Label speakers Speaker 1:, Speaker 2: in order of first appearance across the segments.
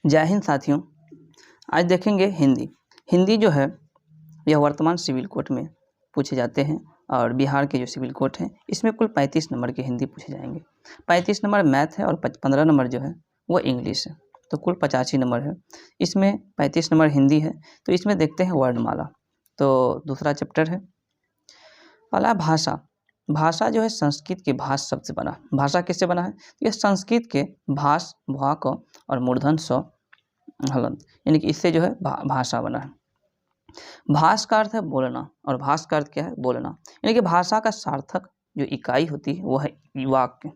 Speaker 1: जय हिंद साथियों। आज देखेंगे हिंदी। हिंदी जो है यह वर्तमान सिविल कोर्ट में पूछे जाते हैं और बिहार के जो सिविल कोर्ट हैं इसमें कुल 35 नंबर के हिंदी पूछे जाएंगे। 35 नंबर मैथ है और 15 नंबर जो है वो इंग्लिश है, तो कुल 85 नंबर है। इसमें 35 नंबर हिंदी है, तो इसमें देखते हैं वर्णमाला। तो दूसरा चैप्टर है। पहला भाषा। भाषा जो है संस्कृत के भाष शब्द से बना। भाषा किससे बना है? तो यह संस्कृत के भाष, भा क और मूर्धन स हलंत, यानी कि इससे जो है भाषा बना है। भाष का अर्थ है बोलना और भाष का अर्थ क्या है? बोलना। यानी कि भाषा का सार्थक जो इकाई होती है वो है वाक्य।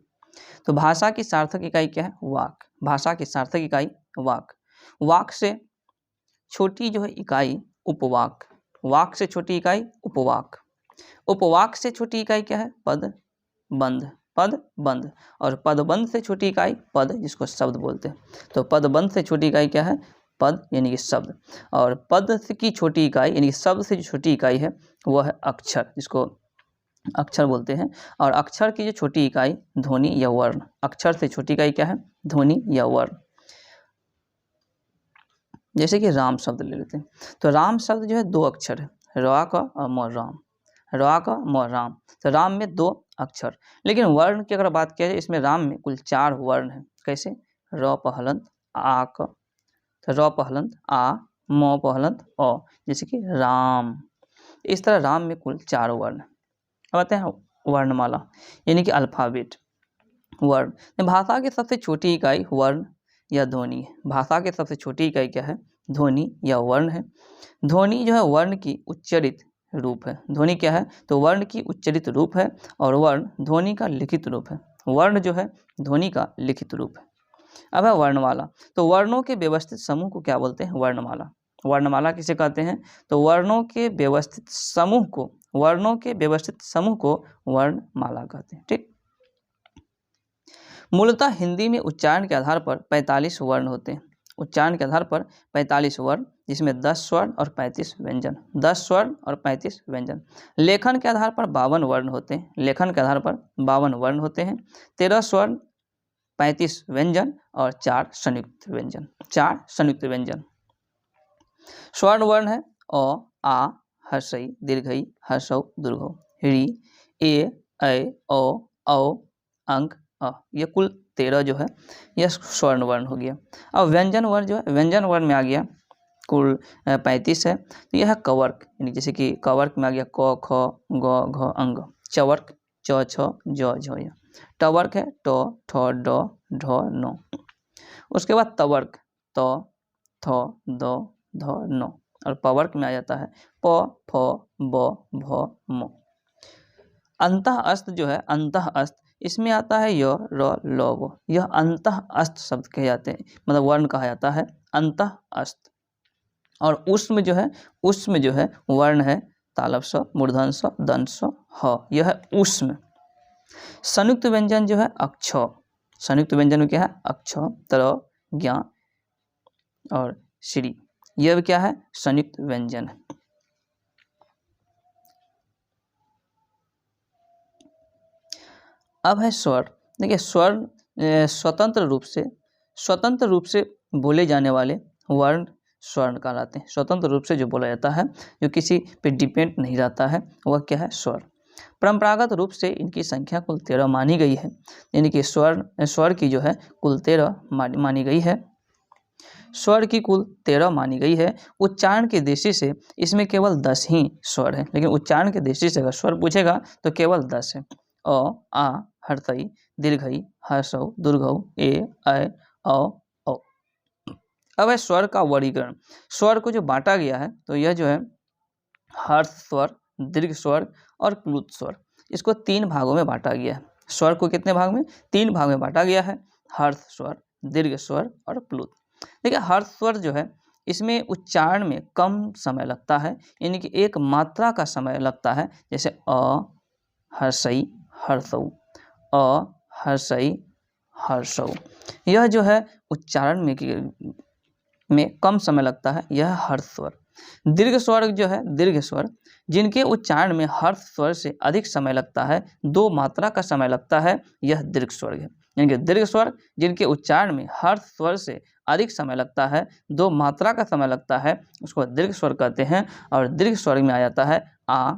Speaker 1: तो भाषा की सार्थक इकाई क्या है? वाक। भाषा की सार्थक इकाई वाक। वाक से छोटी जो है इकाई उपवाक। वाक से छोटी इकाई उपवाक। उपवाक से छोटी इकाई क्या है? पद बंध। पद बंध। और पदबंध से छोटी इकाई पद, जिसको शब्द बोलते हैं। तो पदबंध से छोटी इकाई क्या है? पद, यानी कि शब्द। और पद की छोटी इकाई यानी कि शब्द से जो छोटी इकाई है वह है अक्षर, जिसको अक्षर बोलते हैं। और अक्षर की जो छोटी इकाई ध्वनि या वर्ण। अक्षर से छोटी इकाई क्या है? ध्वनि या वर्ण। जैसे कि राम शब्द ले लेते हैं, तो राम शब्द जो है दो अक्षर है, र का और म राम। र का म राम। तो राम में दो अक्षर, लेकिन वर्ण की अगर बात किया जाए इसमें राम में कुल 4 वर्ण है। कैसे? र पहलंत आ क, तो र पहलंत आ, म पहलंत अ, जैसे कि राम। इस तरह राम में कुल 4 वर्ण है। अब आते हैं वर्णमाला, यानी कि अल्फाबेट। वर्ण। भाषा की सबसे छोटी इकाई वर्ण या ध्वनि है। भाषा की सबसे छोटी इकाई क्या है? ध्वनि या वर्ण है। ध्वनि जो है वर्ण की उच्चरित रूप है। ध्वनि क्या है? तो वर्ण की उच्चरित रूप है और वर्ण ध्वनि का लिखित रूप है। वर्ण जो है ध्वनि का लिखित रूप है। अब है वर्णमाला। तो वर्णों के व्यवस्थित समूह को क्या बोलते हैं? वर्णमाला। वर्णमाला किसे कहते हैं? तो वर्णों के व्यवस्थित समूह को वर्णमाला कहते हैं। ठीक। मूलतः हिंदी में उच्चारण के आधार पर 45 वर्ण होते हैं। उच्चारण के आधार पर 45 वर्ण, जिसमें 10 स्वर्ण और 35 व्यंजन। 10 स्वर्ण और 35 व्यंजन। लेखन के आधार पर 52 वर्ण होते हैं। लेखन के आधार पर 52 वर्ण होते हैं। 13 स्वर्ण, 35 व्यंजन और 4 संयुक्त व्यंजन। 4 संयुक्त व्यंजन। स्वर्ण वर्ण है अ, आ, हर्षई, दीर्घई, हर्षौ, दुर्घौ, ऋ, ए, ऐ, ओ, औ, अंक, ये कुल 13 जो है यह स्वर्ण वर्ण हो गया। अब व्यंजन वर्ण जो है व्यंजन वर्ण में आ गया कुल 35 है। तो यह है कवर्क, यानी जैसे कि कवर्क में आ गया क, ख, ग, घ, अंग। चवर्क च, छ, ज, झ, य। टवर्क है ट, ठ, ड, ढ, न। उसके बाद तवर्क त, थ, द, ध, न। और पवर्क में आ जाता है प, फ, ब, भ, म। अंतः अस्त जो है अंतः अस्त, इसमें आता है य, र, ल, व। यह अंतः अस्त शब्द कहे जाते हैं, मतलब वर्ण कहा जाता है अंतः अस्त। और उष्म जो है वर्ण है तालव स, मूर्धन स, दंत स, ह। यह है उष्म। संयुक्त व्यंजन जो है अक्ष। संयुक्त व्यंजन में क्या है? अक्ष, तर, ज्ञ और श्री। यह क्या है? संयुक्त व्यंजन है। अब है स्वर। देखिए स्वर स्वतंत्र रूप से बोले जाने वाले वर्ण स्वर्ण कहलाते हैं। स्वतंत्र रूप से जो बोला जाता है, जो किसी पे डिपेंड नहीं रहता है, वह क्या है? स्वर। परंपरागत रूप से इनकी संख्या कुल 13 मानी गई है, यानी कि स्वर की जो है कुल 13 मानी गई है। स्वर की कुल 13 मानी गई है। उच्चारण की दृष्टि से इसमें केवल 10 ही स्वर है, लेकिन उच्चारण की दृष्टि से अगर स्वर पूछेगा तो केवल 10 है। अ, आ, हर्षई, दीर्घई, हर्षौ, दुर्घौ, ए, ऐ, औ, औ। अब है स्वर का वर्गीकरण। स्वर को जो बांटा गया है तो यह जो है हर्ष स्वर, दीर्घ स्वर और प्लुत स्वर, इसको 3 भागों में बांटा गया है। स्वर को कितने भाग में? 3 भाग में बांटा गया है, हर्ष स्वर, दीर्घ स्वर और प्लुत। देखिए हर्ष स्वर जो है इसमें उच्चारण में कम समय लगता है, यानी कि एक मात्रा का समय लगता है। जैसे अ, हर्षई, हर्षौ, अ, हर्षई, हर्षौ। यह जो है उच्चारण में कम समय लगता है, यह हर्ष स्वर। दीर्घ स्वर जो है दीर्घ स्वर, जिनके उच्चारण में हर्ष स्वर से अधिक समय लगता है, 2 मात्रा का समय लगता है, यह दीर्घ स्वर है। यानी कि दीर्घ स्वर जिनके उच्चारण में हर स्वर से अधिक समय लगता है, 2 मात्रा का समय लगता है, उसको दीर्घ स्वर कहते हैं। और दीर्घ स्वर में आ जाता है आ,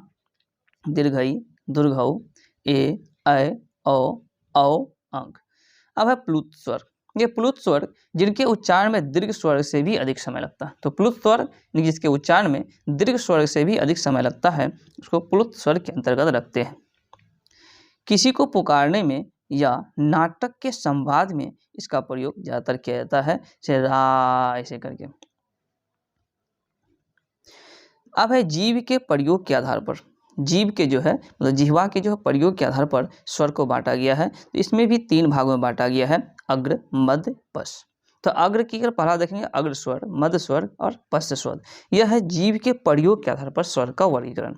Speaker 1: दीर्घई, दुर्घऊ, ए, ऐ, औ, अंक। अब है प्लुत स्वर। ये प्लुत स्वर जिनके उच्चारण में दीर्घ स्वर से भी अधिक समय लगता है। तो प्लुत स्वर जिसके उच्चारण में दीर्घ स्वर से भी अधिक समय लगता है, उसको प्लुत स्वर के अंतर्गत रखते हैं। किसी को पुकारने में या नाटक के संवाद में इसका प्रयोग ज्यादातर किया जाता है, जैसे रा ऐसे करके। अब है जीव के प्रयोग के आधार पर, जीव के जो है मतलब जिह्वा के जो प्रयोग के आधार पर स्वर को बांटा गया है। तो इसमें भी 3 भागों में बांटा गया है, अग्र, मध्य, पश्च। तो अग्र की अगर पहला देखेंगे अग्र स्वर, मध्य स्वर और पश्च स्वर, यह है जीव के प्रयोग के आधार पर स्वर का वर्गीकरण।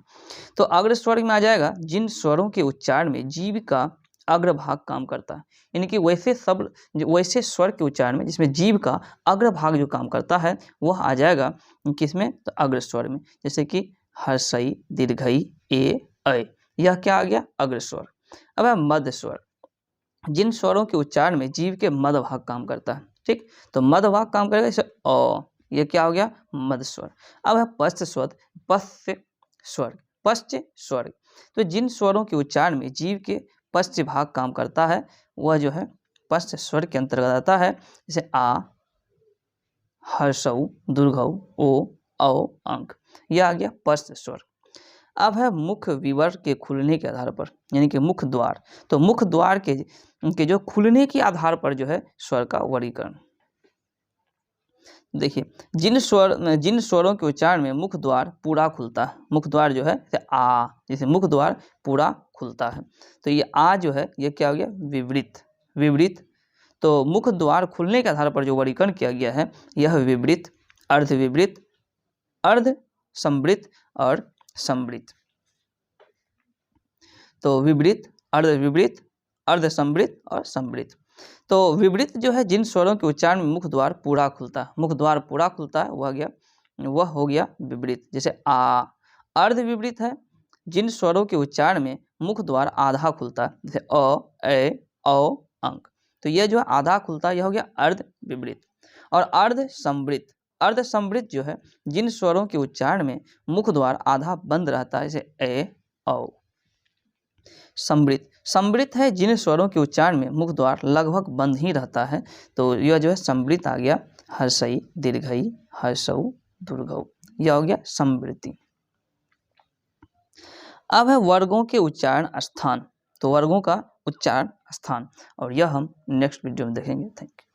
Speaker 1: तो अग्र स्वर में आ जाएगा जिन स्वरों के उच्चारण में जीव का अग्रभाग काम करता है, यानी कि वैसे स्वर के उच्चारण में जिसमें जीव का अग्रभाग जो काम करता है वह आ जाएगा किसमें, तो अग्र स्वर में। जैसे कि हर्षई, दीर्घई, ए, ऐ, यह क्या आ गया, अग्र स्वर। अब है मध्य स्वर, जिन स्वरों के उच्चारण में जीव के मध्य भाग काम करता है, ठीक। तो मध्य भाग काम करेगा, जैसे अ, यह क्या हो गया, मध्य स्वर। अब है पश्च स्वर, पश्च स्वर, पश्च स्वर। तो जिन स्वरों के उच्चारण में जीव के पश्च भाग काम करता है वह जो है पश्च स्वर के अंतर्गत आता है, जैसे आ, हर्षऊ, दुर्घऊ, ओ, औ, अंक, यह आ गया पश्च स्वर। अब है मुख विवर के खुलने के आधार पर, यानी कि मुख द्वार। तो मुख द्वार के जो खुलने के आधार पर जो है स्वर का वर्गीकरण। देखिए जिन स्वरों के उच्चारण में मुख द्वार पूरा खुलता है, मुख द्वार जो है जैसे आ, जैसे मुख द्वार पूरा खुलता है, तो ये आ जो है ये क्या हो गया, विवृत, विवृत। तो मुख द्वार खुलने के आधार पर जो वर्गीकरण किया गया है यह विवृत, अर्धविवृत, अर्ध संवृत और संवृत। तो विवृत, अर्धविवृत, अर्धसंवृत और संवृत। तो विवृत जो है जिन स्वरों के उच्चारण में मुख द्वार पूरा खुलता है, मुख द्वार पूरा खुलता है वह हो गया विवृत, जैसे आ। अर्धविवृत है जिन स्वरों के उच्चारण में मुख द्वार आधा खुलता है, जैसे अ, ए, औ, अंक। तो यह जो आधा खुलता है यह हो गया अर्धविवृत। और अर्धसंवृत, अर्धसंवृत जो है जिन स्वरों के उच्चारण में मुख द्वार आधा बंद रहता है, जैसे ए, औ। संवृत, संवृत है जिन स्वरों के उच्चारण में मुख द्वार लगभग बंद ही रहता है, तो यह जो है संवृत आ गया, हर्षई, दीर्घई, हर्षऊ, दुर्घऊ, यह हो गया संवृत्ति। अब है वर्गों के उच्चारण स्थान। तो वर्गों का उच्चारण स्थान, और यह हम नेक्स्ट वीडियो में देखेंगे। Thank you.